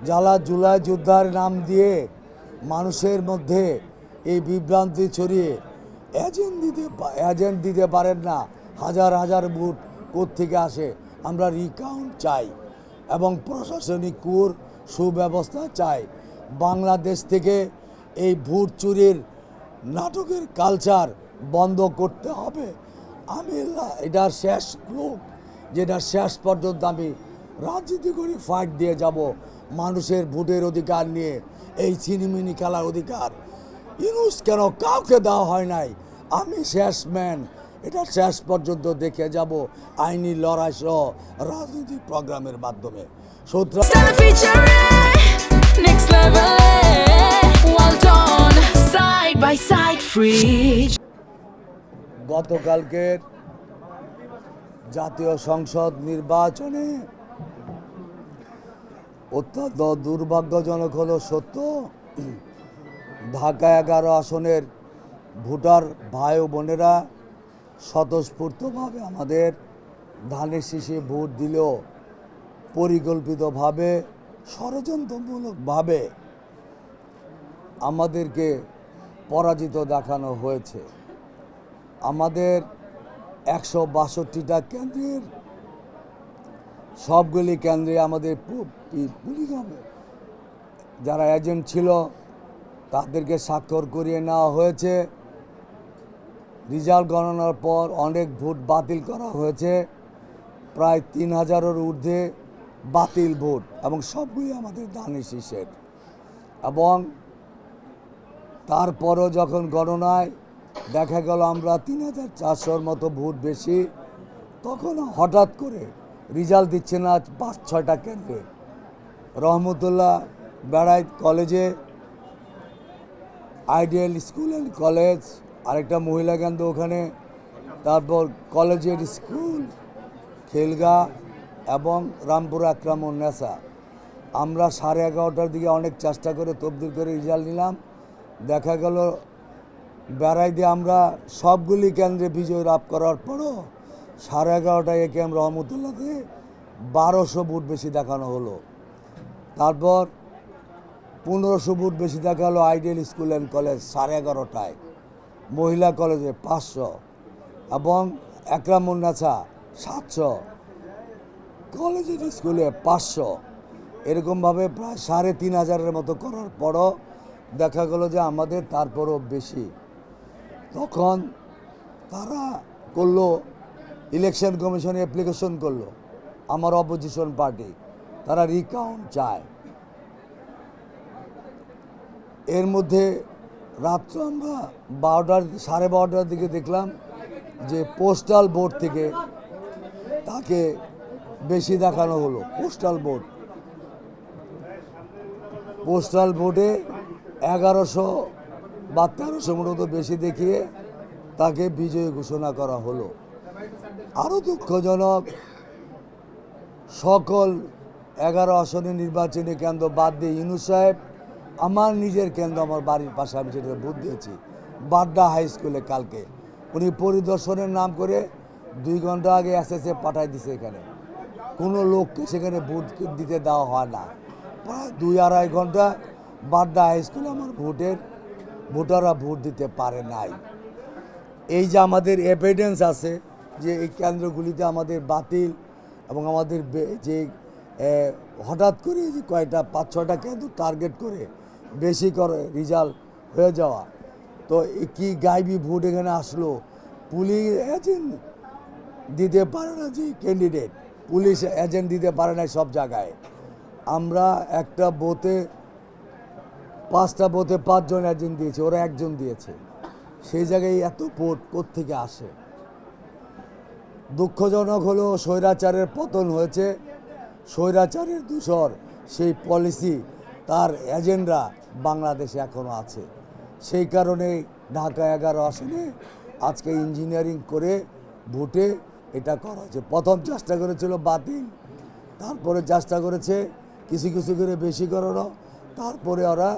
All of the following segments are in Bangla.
যারা জুলাই যোদ্ধার নাম দিয়ে মানুষের মধ্যে এই বিভ্রান্তি ছড়িয়ে এজেন্ট দিতে পারেন না, হাজার হাজার ভোট কোত্থেকে আসে। আমরা রিকাউন্ট চাই এবং প্রশাসনিক সুব্যবস্থা চাই। বাংলাদেশ থেকে এই ভোট চুরির নাটকের কালচার বন্ধ করতে হবে। আমি এটার শেষ লোক, যেটা শেষ পর্যন্ত আমি রাজনীতি করে ফাইট দিয়ে যাব মানুষের ভোটের অধিকার নিয়ে। এই ছিনিমিনি খেলার অধিকার ইউনুস কেন কাউকে দেওয়া হয় নাই, আমি শেষ ম্যান, এটা শেষ পর্যন্ত দেখে যাব আইনি লড়াই সহ রাজনৈতিক প্রোগ্রামের মাধ্যমে। সুতরাং গতকালকের জাতীয় সংসদ নির্বাচনে অত্যন্ত দুর্ভাগ্যজনক হলো সত্য, ঢাকা 11 আসনের ভোটার ভাই ও বোনেরা স্বতঃস্ফূর্তভাবে আমাদের ধানের শীষে ভোট দিলেও পরিকল্পিতভাবে ষড়যন্ত্রমূলকভাবে আমাদেরকে পরাজিত দেখানো হয়েছে। আমাদের 162টা কেন্দ্রের সবগুলি কেন্দ্রে আমাদের যারা এজেন্ট ছিল তাদেরকে স্বাক্ষর করিয়ে নেওয়া হয়েছে। রেজাল্ট গণনার পর অনেক ভোট বাতিল করা হয়েছে, প্রায় 3000-এর ঊর্ধ্বে বাতিল ভোট, এবং সবগুলি আমাদের ধানের শীষের। এবং তারপরও যখন গণনায় দেখা গেল আমরা 3400-র মতো ভোট বেশি, তখন হঠাৎ করে রেজাল্ট দিচ্ছে না 5-6টা কেন্দ্রে। রহমতুল্লাহ বেড়াইত কলেজে, আইডিয়াল স্কুল অ্যান্ড কলেজ, আরেকটা মহিলা কেন্দ্র ওখানে, তারপর কলেজের স্কুল খেলগা এবং রামপুর আকরামুন্নেসা। আমরা 11:30টার দিকে অনেক চেষ্টা করে তবদিল করে রেজাল্ট নিলাম, দেখা গেল বেড়াইতে আমরা সবগুলি কেন্দ্রে বিজয় লাভ করার পরও 11:30টায় একে এম রহমতুল্লাহতে 1200 ভোট বেশি দেখানো হলো। তারপর 1500 ভোট বেশি দেখা হলো আইডিয়াল স্কুল অ্যান্ড কলেজ 11:30টায়, মহিলা কলেজে 500 এবং একরামুন্নেসা 700, কলেজের স্কুলে 500। এরকমভাবে প্রায় 3500-এর মতো করার পরও দেখা গেল যে আমাদের তারপরও বেশি। তখন তারা করলো, ইলেকশন কমিশনে অ্যাপ্লিকেশন করলো, আমার অপোজিশন পার্টি, তারা রিকাউন্ট চায়। এর মধ্যে রাত্র আমরা 12টার দিকে দেখলাম যে পোস্টাল ভোট থেকে তাকে বেশি দেখানো হলো। পোস্টাল ভোটে 1100 বা 1300 মতো বেশি দেখিয়ে তাকে বিজয়ী ঘোষণা করা হলো। আরও দুঃখজনক, সকল 11 আসনের নির্বাচনী কেন্দ্র বাদ দিয়ে ইউনুস সাহেব আমার নিজের কেন্দ্র, আমার বাড়ির পাশে, আমি সেটাতে ভোট দিয়েছি, বাড্ডা হাই স্কুলে, কালকে উনি পরিদর্শনের নাম করে 2 ঘন্টা আগে এসএসএ পাঠাই দিছে। এখানে কোনো লোককে সেখানে ভোট দিতে দেওয়া হয় না। প্রায় 2-2.5 ঘন্টা বাড্ডা হাই স্কুলে আমার ভোটাররা ভোট দিতে পারে নাই। এই যে আমাদের এভিডেন্স আছে যে এই কেন্দ্রগুলিতে আমাদের বাতিল এবং আমাদের যে হঠাৎ করে যে কয়টা 5-6টা কেন্দ্র টার্গেট করে বেশি করে রেজাল্ট হয়ে যাওয়া, তো কি গাইবি ভোট এখানে আসলো। পুলিশ এজেন্ট দিতে পারে না, যে ক্যান্ডিডেট পুলিশ এজেন্ট দিতে পারে না সব জায়গায়। আমরা একটা বুথে 5টা বুথে 5 জন এজেন্ট দিয়েছে, ওরা 1 জন দিয়েছে। সেই জায়গায় এত ভোট কোত্থেকে আসে? দুঃখজনক হলো স্বৈরাচারের পতন হয়েছে, স্বৈরাচারের দূষর সেই পলিসি, তার এজেন্ডা বাংলাদেশে এখনও আছে। সেই কারণেই ঢাকা 11 আসনে আজকে ইঞ্জিনিয়ারিং করে ভোটে এটা করা হয়েছে। প্রথম চেষ্টা করেছিল বাতিল, তারপরে চেষ্টা করেছে কিছু কিছু করে বেশি করানো, তারপরে ওরা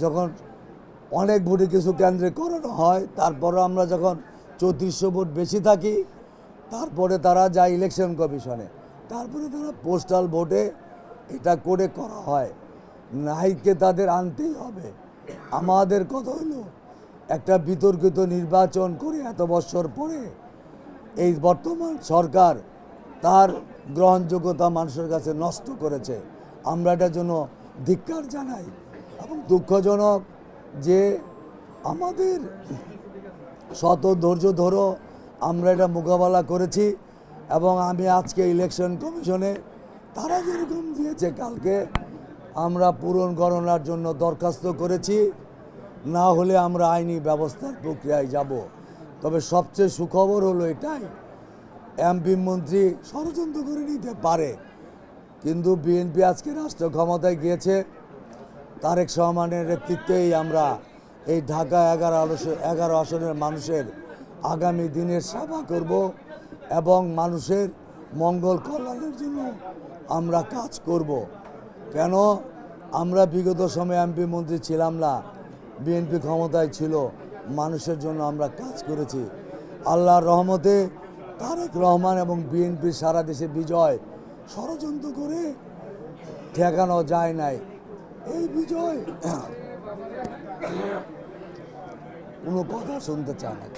যখন অনেক ভোটে কিছু কেন্দ্রে করানো হয়, তারপরে আমরা যখন 3400 ভোট বেশি থাকি, তারপরে তারা যায় ইলেকশন কমিশনে, তারপরে তারা পোস্টাল ভোটে এটা করে করা হয়। নাহিদকে তাদের আনতেই হবে। আমাদের কথা হলো একটা বিতর্কিত নির্বাচন করে এত বছর পরে এই বর্তমান সরকার তার গ্রহণযোগ্যতা মানুষের কাছে নষ্ট করেছে। আমরা এটার জন্য ধিক্কার জানাই এবং দুঃখজনক যে আমাদের শত ধৈর্য ধরো আমরা এটা মোকাবেলা করেছি। এবং আমি আজকে ইলেকশন কমিশনে তারা যেরকম দিয়েছে কালকে আমরা পূরণ গণনার জন্য দরখাস্ত করেছি, না হলে আমরা আইনি ব্যবস্থার প্রক্রিয়ায় যাব। তবে সবচেয়ে সুখবর হলো এটাই, এমপি মন্ত্রী ষড়যন্ত্র করে নিতে পারে, কিন্তু বিএনপি আজকে রাষ্ট্র ক্ষমতায় গিয়েছে। তারেক রহমানের নেতৃত্বেই আমরা এই ঢাকা 11 আসনের মানুষের আগামী দিনের সেবা করব এবং মানুষের মঙ্গল কল্যাণের জন্য আমরা কাজ করব। কেন আমরা বিগত সময়ে এমপি মন্ত্রী ছিলাম না, বিএনপি ক্ষমতায় ছিল, মানুষের জন্য আমরা কাজ করেছি। আল্লাহর রহমতে তারেক রহমান এবং বিএনপির সারা দেশে বিজয় ষড়যন্ত্র করে ঠেকানো যায় নাই। এই বিজয় কোনো কথা শুনতে চায় না,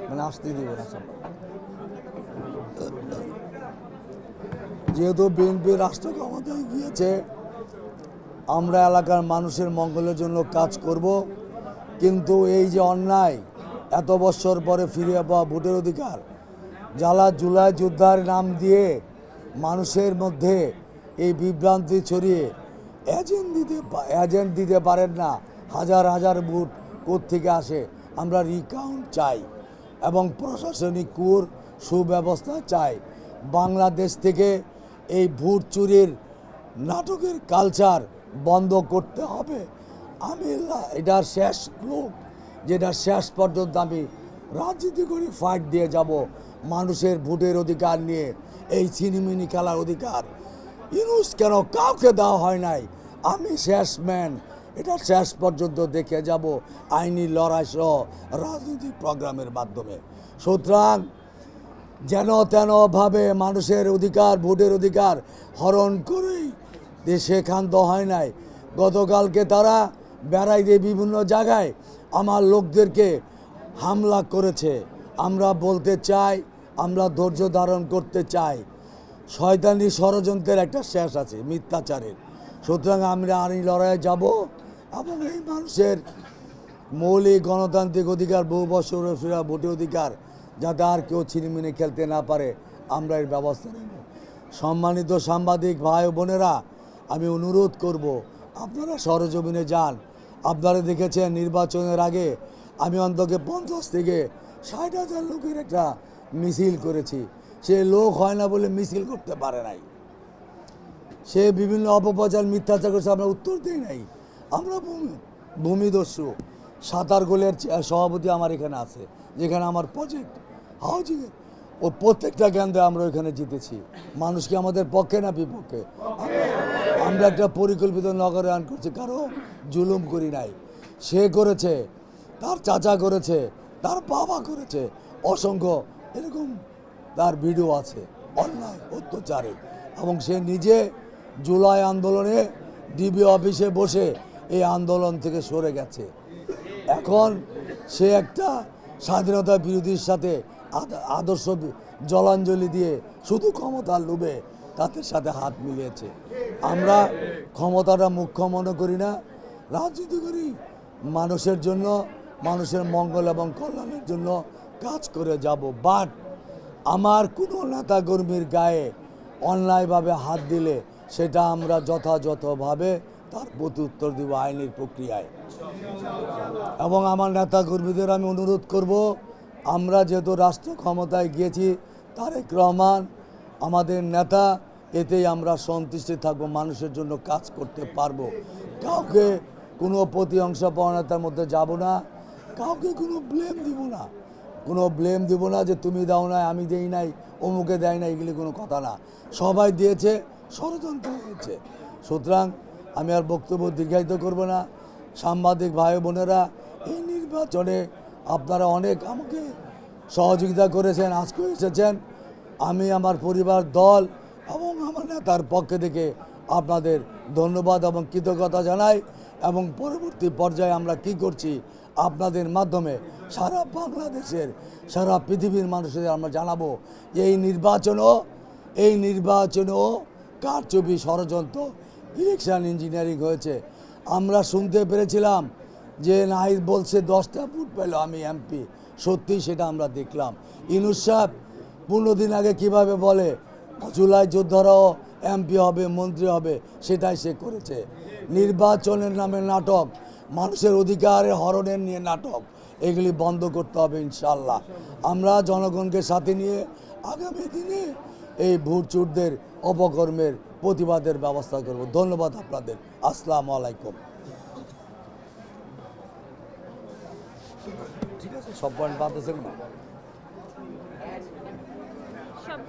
মানে আসতে দিবে না সবাই। যেহেতু বিএনপি রাষ্ট্র ক্ষমতায় গিয়েছে, আমরা এলাকার মানুষের মঙ্গলের জন্য কাজ করব। কিন্তু এই যে অন্যায়, এত বছর পরে ফিরে পাওয়া ভোটের অধিকার, যারা জুলাই যোদ্ধার নাম দিয়ে মানুষের মধ্যে এই বিভ্রান্তি ছড়িয়ে এজেন্ট দিতে পারেন না, হাজার হাজার ভোট কোত্থেকে আসে। আমরা রিকাউন্ট চাই এবং প্রশাসনিক সুব্যবস্থা চাই। বাংলাদেশ থেকে এই ভোট চুরির নাটকের কালচার বন্ধ করতে হবে। আমি এটার শেষ লোক, যেটা শেষ পর্যন্ত আমি রাজনীতি করে ফাইট দিয়ে যাব। মানুষের ভোটের অধিকার নিয়ে, এই ছিনিমিনি খেলার অধিকার ইউনুস কেন কাউকে দেওয়া হয় নাই, আমি শেষ ম্যান, এটা শেষ পর্যন্ত দেখে যাব আইনি লড়াই সহ রাজনৈতিক প্রোগ্রামের মাধ্যমে। সুতরাং যেন তেনভাবে মানুষের অধিকার, ভোটের অধিকার হরণ করেই দেশে ক্ষান্ত হয় নাই। গতকালকে তারা বেড়াই দিয়ে বিভিন্ন জায়গায় আমার লোকদেরকে হামলা করেছে। আমরা বলতে চাই, আমরা ধৈর্য ধারণ করতে চাই। শয়তানি ষড়যন্ত্রের একটা শেষ আছে, মিথ্যাচারের। সুতরাং আমরা আইনি লড়াইয়ে যাব এবং এই মানুষের মৌলিক গণতান্ত্রিক অধিকার, বহু বছরের ফেরা ভোটের অধিকার যাতে আর কেউ ছিনিমিনি খেলতে না পারে, আমরা এর ব্যবস্থা নেব। সম্মানিত সাংবাদিক ভাই বোনেরা, আমি অনুরোধ করব আপনারা সরজমিনে যান। আপনারা দেখেছেন নির্বাচনের আগে আমি অন্তত 50 থেকে 60,000 লোকের একটা মিছিল করেছি। সে লোক হয় না বলে মিছিল করতে পারে নাই, সে বিভিন্ন অপপ্রচার মিথ্যাচার করছে, আমরা উত্তর দিই নাই। আমরা ভূমিদস্যু। সাঁতার গোলের সভাপতি আমার এখানে আছে, যেখানে আমার প্রজেক্ট হাউজিংয়ের, ও প্রত্যেকটা কেন্দ্রে আমরা ওইখানে জিতেছি। মানুষ কি আমাদের পক্ষে না বিপক্ষে? আমরা একটা পরিকল্পিত নগরায়ণ করছি, কারো জুলুম করি নাই। সে করেছে, তার চাচা করেছে, তার বাবা করেছে, অসংখ্য এরকম তার ভিডিও আছে অন্যায় অত্যাচারে। এবং সে নিজে জুলাই আন্দোলনে ডিবি অফিসে বসে এই আন্দোলন থেকে সরে গেছে। এখন সে একটা স্বাধীনতা বিরোধীর সাথে আদর্শ জলাঞ্জলি দিয়ে শুধু ক্ষমতার লোভে তাদের সাথে হাত মিলিয়েছে। আমরা ক্ষমতাটা মুখ্য মনে করি না, রাজনীতি করি মানুষের জন্য, মানুষের মঙ্গল এবং কল্যাণের জন্য কাজ করে যাব। বাট আমার কোনো নেতাকর্মীর গায়ে অন্যায়ভাবে হাত দিলে সেটা আমরা যথাযথভাবে তার প্রত্যুত্তর দিব আইনের প্রক্রিয়ায়। এবং আমার নেতাকর্মীদের আমি অনুরোধ করব, আমরা যেহেতু রাষ্ট্র ক্ষমতায় গিয়েছি, তারেক রহমান আমাদের নেতা, এতেই আমরা সন্তুষ্টি থাকবো, মানুষের জন্য কাজ করতে পারবো। কাউকে কোনো প্রতিহিংসাপরতার মধ্যে যাব না, কাউকে কোনো ব্লেম দিব না, যে তুমি দাও নাই, আমি দেই নাই, অমুকে দেয় না, এগুলি কোনো কথা না। সবাই দিয়েছে, ষড়যন্ত্র হয়েছে। সুতরাং আমি আর বক্তব্য দীর্ঘায়িত করব না। সাংবাদিক ভাই বোনেরা, এই নির্বাচনে আপনারা অনেক আমাকে সহযোগিতা করেছেন, আজকে এসেছেন। আমি আমার পরিবার, দল এবং আমার নেতার পক্ষে থেকে আপনাদের ধন্যবাদ এবং কৃতজ্ঞতা জানাই। এবং পরবর্তী পর্যায়ে আমরা কি করছি আপনাদের মাধ্যমে সারা বাংলাদেশের সারা পৃথিবীর মানুষদের আমরা জানাবো যে এই নির্বাচনও কারচুপি ষড়যন্ত্র ইলেকশন ইঞ্জিনিয়ারিং হয়েছে। আমরা শুনতে পেরেছিলাম যে নাহিদ বলছে 10টা ভোট পেল আমি এমপি, সত্যি সেটা আমরা দেখলাম। ইউনূস সাহেব 15 দিন আগে কিভাবে বলে জুলাই যোদ্ধারাও এমপি হবে, মন্ত্রী হবে, সেটাই সে করেছে। নির্বাচনের নামে নাটক, মানুষের অধিকারের হরণের নিয়ে নাটক, এগুলি বন্ধ করতে হবে ইনশাল্লাহ। আমরা জনগণকে সাথে নিয়ে আগামী দিনে এই ভোটচোরদের অপকর্মের প্রতিবাদের ব্যবস্থা করব। ধন্যবাদ আপনাদের। আসসালামু আলাইকুম। ঠিক আছে, সব পয়েন্ট বাদ আছে না? সব